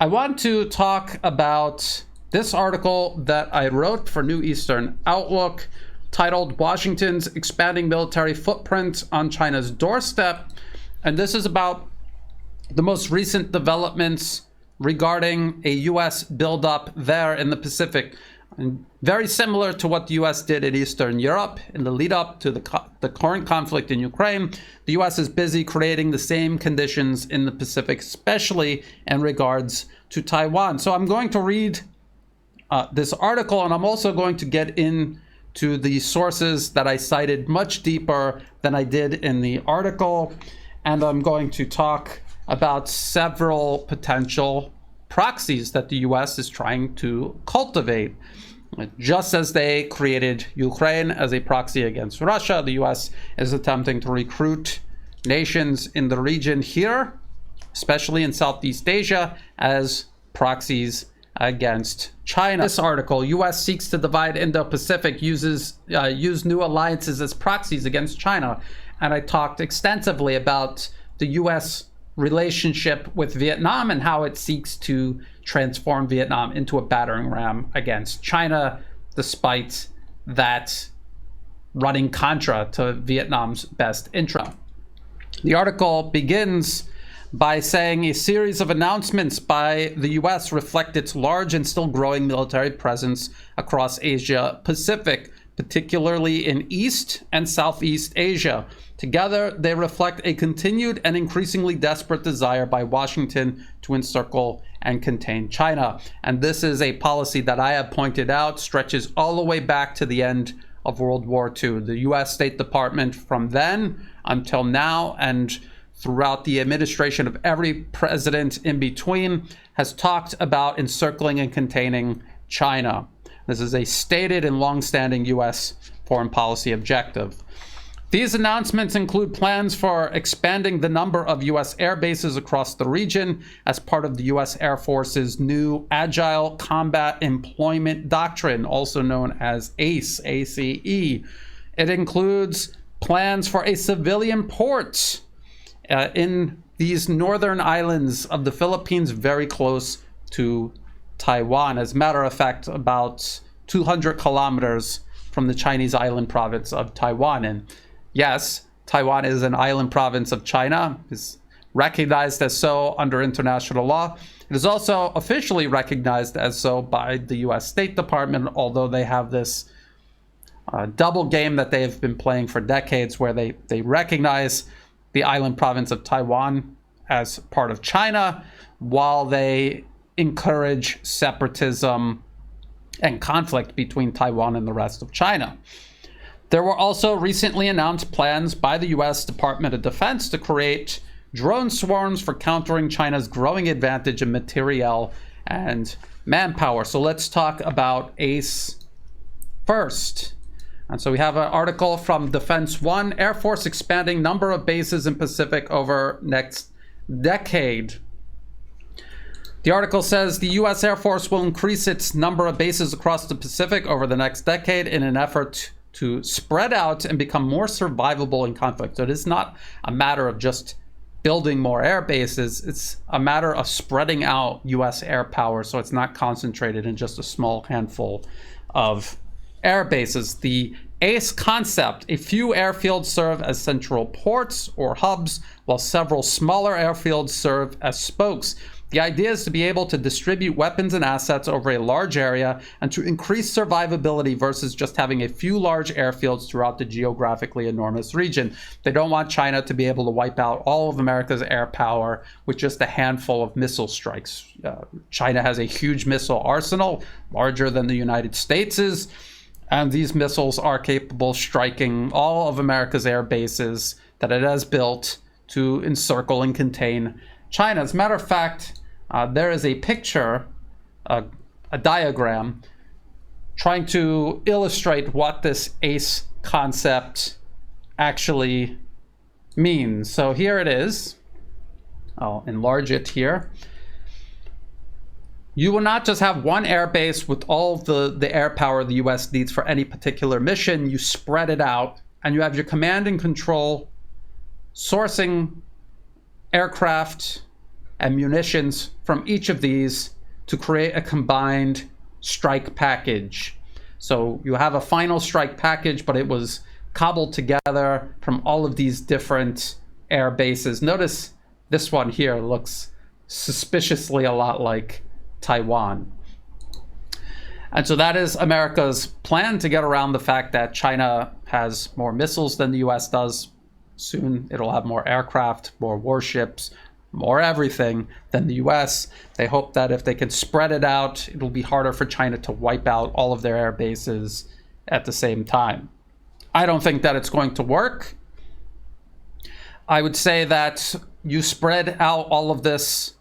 I want to talk about this article that I wrote for New Eastern Outlook titled Washington's Expanding Military Footprint on China's Doorstep. And this is about the most recent developments regarding a U.S. buildup there in the Pacific. And very similar to what the U.S. did in Eastern Europe in the lead up to the current conflict in Ukraine, the U.S. is busy creating the same conditions in the Pacific, especially in regards to Taiwan. So I'm going to read this article, and I'm also going to get into the sources that I cited much deeper than I did in the article. And I'm going to talk about several potential proxies that the U.S. is trying to cultivate. Just as they created Ukraine as a proxy against Russia, the U.S. is attempting to recruit nations in the region here, especially in Southeast Asia, as proxies against China. This article, U.S. seeks to divide Indo-Pacific, use new alliances as proxies against China. And I talked extensively about the U.S. relationship with Vietnam and how it seeks to transform Vietnam into a battering ram against China, despite that running contra to Vietnam's best interest. The article begins by saying a series of announcements by the U.S. reflect its large and still growing military presence across Asia Pacific, particularly in East and Southeast Asia. Together, they reflect a continued and increasingly desperate desire by Washington to encircle and contain China. And this is a policy that I have pointed out stretches all the way back to the end of World War II. The U.S. State Department from then until now, and throughout the administration of every president in between, has talked about encircling and containing China. This is a stated and long-standing U.S. foreign policy objective. These announcements include plans for expanding the number of U.S. air bases across the region as part of the U.S. Air Force's new Agile Combat Employment Doctrine, also known as ACE, A-C-E. It includes plans for a civilian port in these northern islands of the Philippines, very close to Taiwan. As a matter of fact, about 200 kilometers from the Chinese island province of Taiwan. And yes, Taiwan is an island province of China. It's recognized as so under international law. It is also officially recognized as so by the U.S. State Department, although they have this double game that they have been playing for decades, where they recognize the island province of Taiwan as part of China, while they encourage separatism and conflict between Taiwan and the rest of China. There were also recently announced plans by the U.S. Department of Defense to create drone swarms for countering China's growing advantage in materiel and manpower. So let's talk about ACE first. And so we have an article from Defense One, Air Force expanding number of bases in Pacific over next decade. The article says the U.S. Air Force will increase its number of bases across the Pacific over the next decade in an effort to spread out and become more survivable in conflict. So it is not a matter of just building more air bases. It's a matter of spreading out U.S. air power so it's not concentrated in just a small handful of air bases. The ACE concept, a few airfields serve as central ports or hubs, while several smaller airfields serve as spokes. The idea is to be able to distribute weapons and assets over a large area and to increase survivability versus just having a few large airfields throughout the geographically enormous region. They don't want China to be able to wipe out all of America's air power with just a handful of missile strikes. China has a huge missile arsenal, larger than the United States is, and these missiles are capable of striking all of America's air bases that it has built to encircle and contain China. As a matter of fact, there is a picture, a diagram, trying to illustrate what this ACE concept actually means. So here it is. I'll enlarge it here. You will not just have one air base with all the air power the U.S. needs for any particular mission. You spread it out, and you have your command and control sourcing aircraft and munitions from each of these to create a combined strike package. So you have a final strike package, but it was cobbled together from all of these different air bases. Notice this one here looks suspiciously a lot like Taiwan. And so that is America's plan to get around the fact that China has more missiles than the US does. Soon it'll have more aircraft, more warships, more everything than the US. They hope that if they can spread it out, it'll be harder for China to wipe out all of their air bases at the same time. I don't think that it's going to work. I would say that you spread out all of this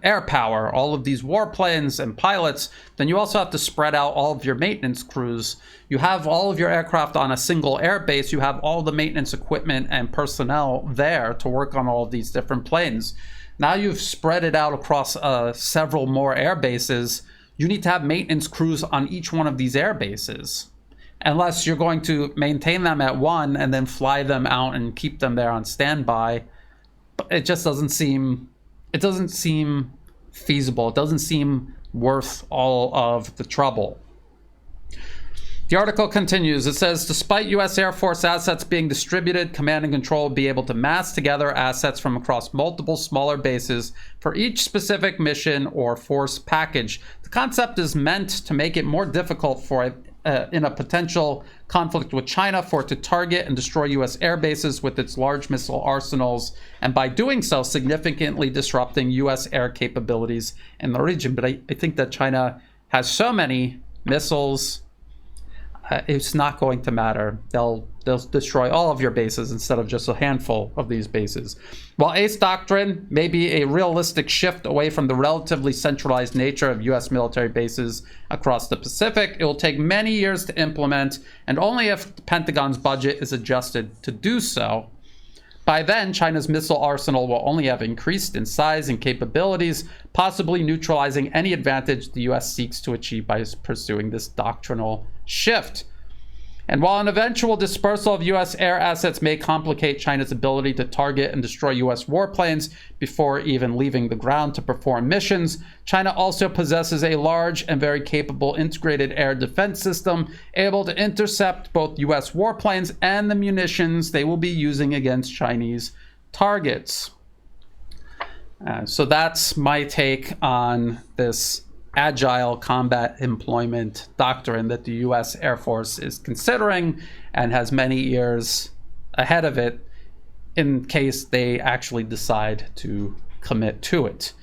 air power, all of these warplanes and pilots, then you also have to spread out all of your maintenance crews. You have all of your aircraft on a single air base. You have all the maintenance equipment and personnel there to work on all of these different planes. Now you've spread it out across several more air bases. You need to have maintenance crews on each one of these air bases, unless you're going to maintain them at one and then fly them out and keep them there on standby. But it just doesn't seem feasible. It doesn't seem worth all of the trouble. The article continues. It says, despite U.S. Air Force assets being distributed, command and control will be able to mass together assets from across multiple smaller bases for each specific mission or force package. The concept is meant to make it more difficult for in a potential conflict with China for it to target and destroy U.S. air bases with its large missile arsenals, and by doing so, significantly disrupting U.S. air capabilities in the region. But I think that China has so many missiles, it's not going to matter. They'll destroy all of your bases instead of just a handful of these bases. While ACE doctrine may be a realistic shift away from the relatively centralized nature of U.S. military bases across the Pacific, it will take many years to implement, and only if the Pentagon's budget is adjusted to do so. By then, China's missile arsenal will only have increased in size and capabilities, possibly neutralizing any advantage the U.S. seeks to achieve by pursuing this doctrinal shift. And while an eventual dispersal of U.S. air assets may complicate China's ability to target and destroy U.S. warplanes before even leaving the ground to perform missions, China also possesses a large and very capable integrated air defense system able to intercept both U.S. warplanes and the munitions they will be using against Chinese targets. So that's my take on this agile combat employment doctrine that the U.S. Air Force is considering and has many years ahead of it in case they actually decide to commit to it.